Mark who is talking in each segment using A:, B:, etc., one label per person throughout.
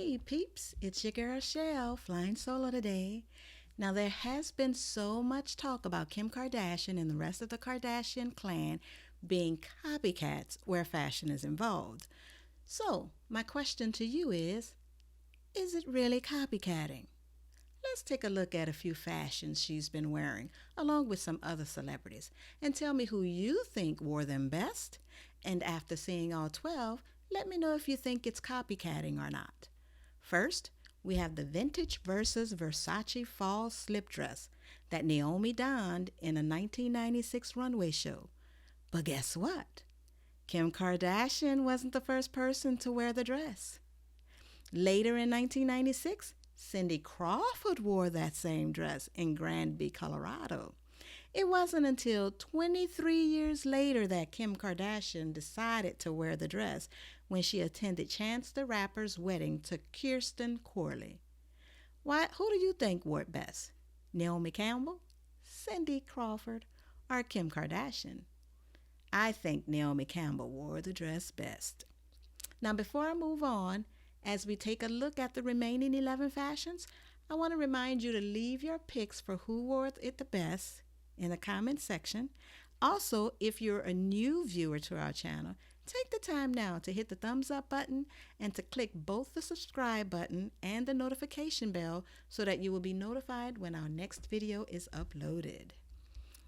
A: Hey peeps, it's your girl Shell flying solo today. Now there has been so much talk about Kim Kardashian and the rest of the Kardashian clan being copycats where fashion is involved. So, my question to you is it really copycatting? Let's take a look at a few fashions she's been wearing, along with some other celebrities, and tell me who you think wore them best. And after seeing all 12, let me know if you think it's copycatting or not. First, we have the vintage versus Versace fall slip dress that Naomi donned in a 1996 runway show. But guess what? Kim Kardashian wasn't the first person to wear the dress. Later in 1996, Cindy Crawford wore that same dress in Granby, Colorado. It wasn't until 23 years later that Kim Kardashian decided to wear the dress when she attended Chance the Rapper's wedding to Kirsten Corley. Who do you think wore it best? Naomi Campbell, Cindy Crawford, or Kim Kardashian? I think Naomi Campbell wore the dress best. Now, before I move on, as we take a look at the remaining 11 fashions, I want to remind you to leave your picks for who wore it the best in the comment section. Also, if you're a new viewer to our channel, take the time now to hit the thumbs up button and to click both the subscribe button and the notification bell so that you will be notified when our next video is uploaded.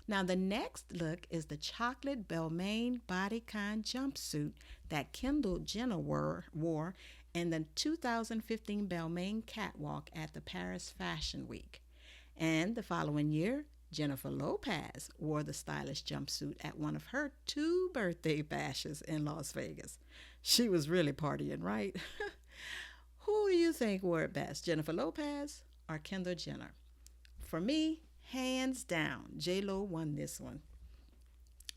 A: Now, the next look is the chocolate Balmain bodycon jumpsuit that Kendall Jenner wore in the 2015 Balmain catwalk at the Paris Fashion Week. And the following year, Jennifer Lopez wore the stylish jumpsuit at one of her 2 birthday bashes in Las Vegas. She was really partying, right? Who do you think wore it best, Jennifer Lopez or Kendall Jenner? For me, hands down, J-Lo won this one.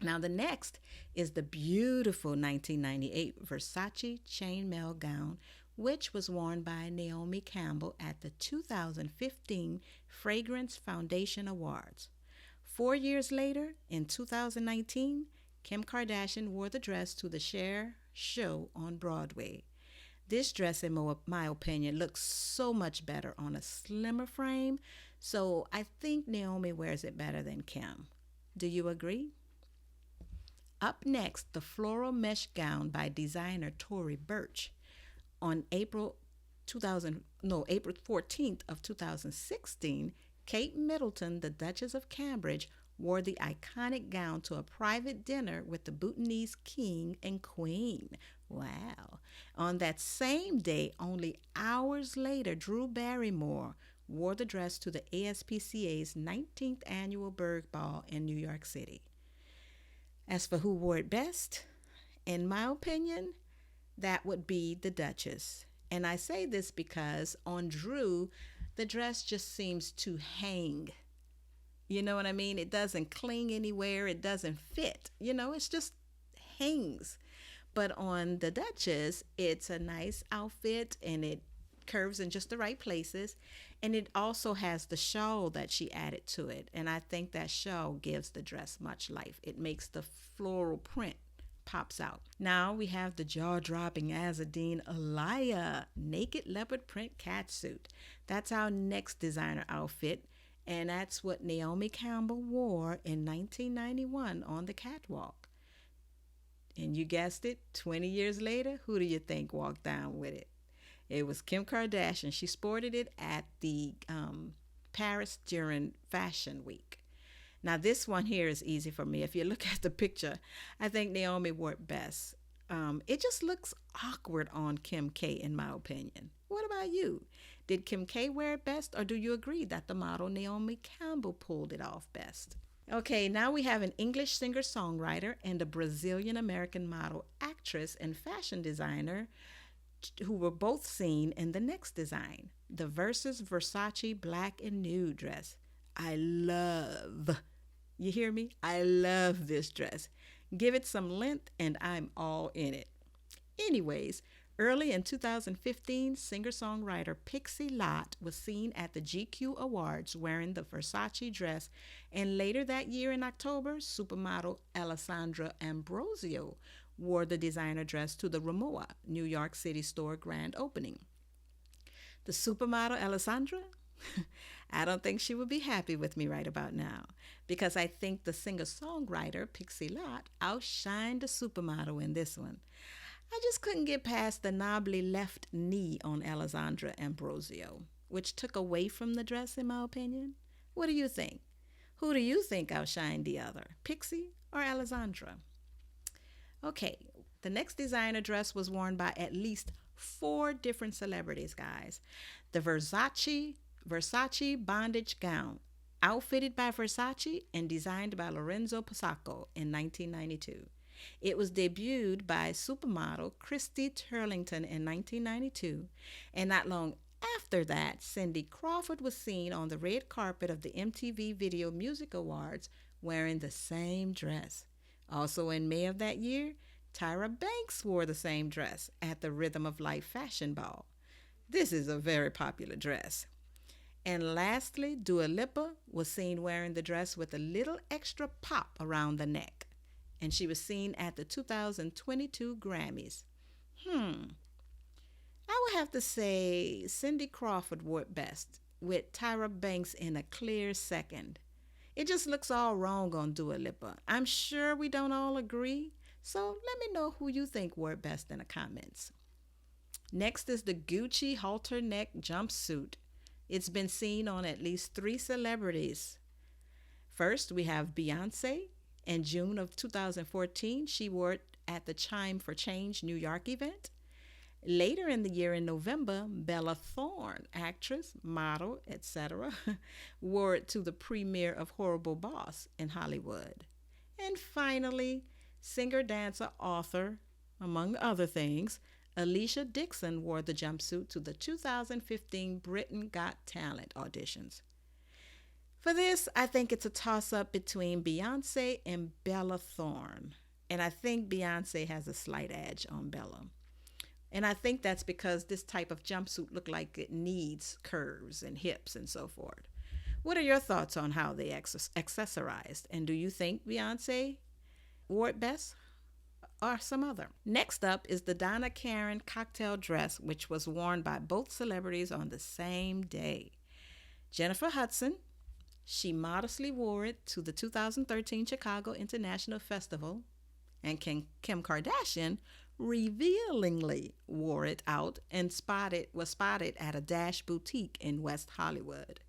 A: Now the next is the beautiful 1998 Versace chainmail gown, which was worn by Naomi Campbell at the 2015 Fragrance Foundation Awards. 4 years later, in 2019, Kim Kardashian wore the dress to the Cher show on Broadway. This dress, in my opinion, looks so much better on a slimmer frame, so I think Naomi wears it better than Kim. Do you agree? Up next, the floral mesh gown by designer Tory Burch. On April 14th of 2016, Kate Middleton, the Duchess of Cambridge, wore the iconic gown to a private dinner with the Bhutanese king and queen. Wow. On that same day, only hours later, Drew Barrymore wore the dress to the ASPCA's 19th annual Berg Ball in New York City. As for who wore it best, in my opinion, that would be the Duchess. And I say this because on Drew, the dress just seems to hang. You know what I mean? It doesn't cling anywhere. It doesn't fit. It's just hangs. But on the Duchess, it's a nice outfit and it curves in just the right places. And it also has the shawl that she added to it. And I think that shawl gives the dress much life. It makes the floral print pops out. Now we have the jaw-dropping Azadine Alaya naked leopard print catsuit. That's our next designer outfit. And that's what Naomi Campbell wore in 1991 on the catwalk. And you guessed it, 20 years later, who do you think walked down with it? It was Kim Kardashian. She sported it at the Paris during Fashion Week. Now, this one here is easy for me. If you look at the picture, I think Naomi wore it best. It just looks awkward on Kim K, in my opinion. What about you? Did Kim K wear it best, or do you agree that the model Naomi Campbell pulled it off best? Okay, now we have an English singer-songwriter and a Brazilian-American model, actress, and fashion designer who were both seen in the next design, the Versace black and nude dress. You hear me? I love this dress. Give it some length and I'm all in it. Anyways, early in 2015, singer-songwriter Pixie Lott was seen at the GQ Awards wearing the Versace dress, and later that year in October, supermodel Alessandra Ambrosio wore the designer dress to the Ramoa, New York City store grand opening. The supermodel Alessandra? I don't think she would be happy with me right about now because I think the singer-songwriter Pixie Lott outshined the supermodel in this one. I just couldn't get past the knobbly left knee on Alessandra Ambrosio, which took away from the dress in my opinion. What do you think? Who do you think outshined the other, Pixie or Alessandra? Okay, the next designer dress was worn by at least four different celebrities, guys. The Versace Bondage gown, outfitted by Versace and designed by Lorenzo Pasacco in 1992. It was debuted by supermodel Christy Turlington in 1992, and not long after that, Cindy Crawford was seen on the red carpet of the MTV Video Music Awards wearing the same dress. Also in May of that year, Tyra Banks wore the same dress at the Rhythm of Life Fashion Ball. This is a very popular dress. And lastly, Dua Lipa was seen wearing the dress with a little extra pop around the neck. And she was seen at the 2022 Grammys. I would have to say Cindy Crawford wore it best, with Tyra Banks in a clear second. It just looks all wrong on Dua Lipa. I'm sure we don't all agree, so let me know who you think wore it best in the comments. Next is the Gucci halter neck jumpsuit. It's been seen on at least three celebrities. First, we have Beyonce. In June of 2014, she wore it at the Chime for Change New York event. Later in the year, in November, Bella Thorne, actress, model, etc., wore it to the premiere of Horrible Boss in Hollywood. And finally, singer, dancer, author, among other things, Alicia Dixon wore the jumpsuit to the 2015 Britain Got Talent auditions. For this, I think it's a toss-up between Beyonce and Bella Thorne. And I think Beyonce has a slight edge on Bella. And I think that's because this type of jumpsuit looked like it needs curves and hips and so forth. What are your thoughts on how they accessorized? And do you think Beyonce wore it best or some other? Next up is the Donna Karan cocktail dress, which was worn by both celebrities on the same day. Jennifer Hudson, she modestly wore it to the 2013 Chicago International Festival, and Kim Kardashian revealingly wore it out and was spotted at a Dash boutique in West Hollywood.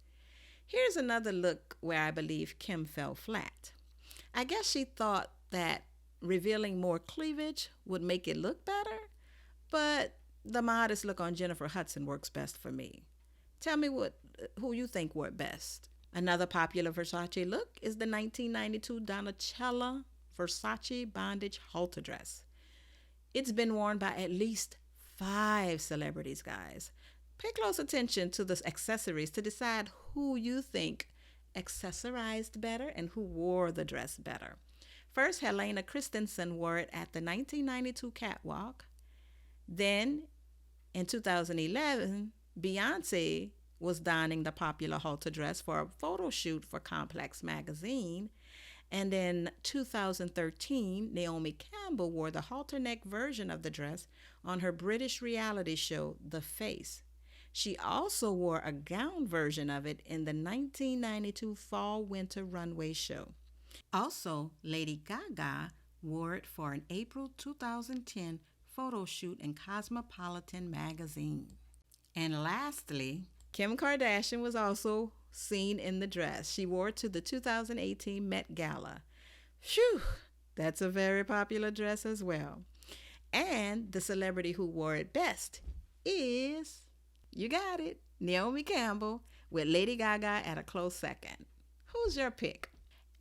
A: Here's another look where I believe Kim fell flat. I guess she thought that revealing more cleavage would make it look better, but the modest look on Jennifer Hudson works best for me. Tell me who you think wore it best. Another popular Versace look is the 1992 Donna Cella Versace Bondage halter dress. It's been worn by at least 5 celebrities, guys. Pay close attention to the accessories to decide who you think accessorized better and who wore the dress better. First, Helena Christensen wore it at the 1992 catwalk. Then, in 2011, Beyonce was donning the popular halter dress for a photo shoot for Complex magazine. And in 2013, Naomi Campbell wore the halter neck version of the dress on her British reality show, The Face. She also wore a gown version of it in the 1992 Fall-Winter Runway show. Also, Lady Gaga wore it for an April 2010 photo shoot in Cosmopolitan magazine. And lastly, Kim Kardashian was also seen in the dress. She wore it to the 2018 Met Gala. Phew, that's a very popular dress as well. And the celebrity who wore it best is, you got it, Naomi Campbell, with Lady Gaga at a close second. Who's your pick?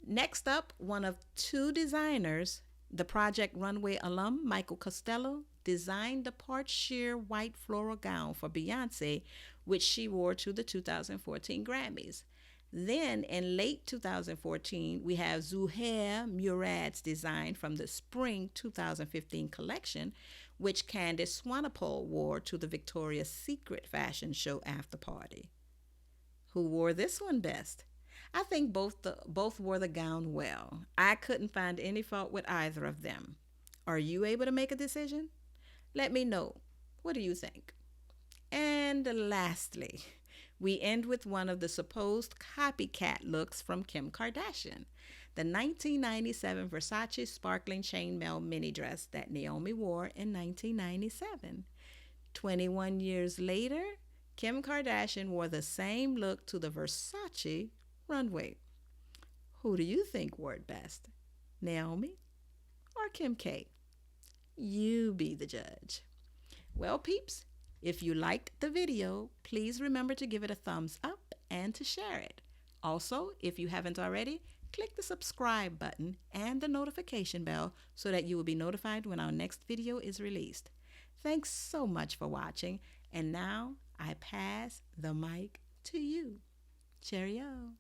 A: Next up, one of 2 designers, the Project Runway alum Michael Costello, designed the part sheer white floral gown for Beyonce, which she wore to the 2014 Grammys. Then, in late 2014, we have Zuhair Murad's design from the Spring 2015 collection, which Candice Swanepoel wore to the Victoria's Secret fashion show after party. Who wore this one best? I think both wore the gown well. I couldn't find any fault with either of them. Are you able to make a decision? Let me know. What do you think? And lastly, we end with one of the supposed copycat looks from Kim Kardashian, the 1997 Versace sparkling chainmail mini dress that Naomi wore in 1997. 21 years later, Kim Kardashian wore the same look to the Versace runway. Who do you think wore it best, Naomi or Kim K? You be the judge. Well, peeps, if you liked the video, please remember to give it a thumbs up and to share it. Also, if you haven't already, click the subscribe button and the notification bell so that you will be notified when our next video is released. Thanks so much for watching, and now I pass the mic to you. Cheerio.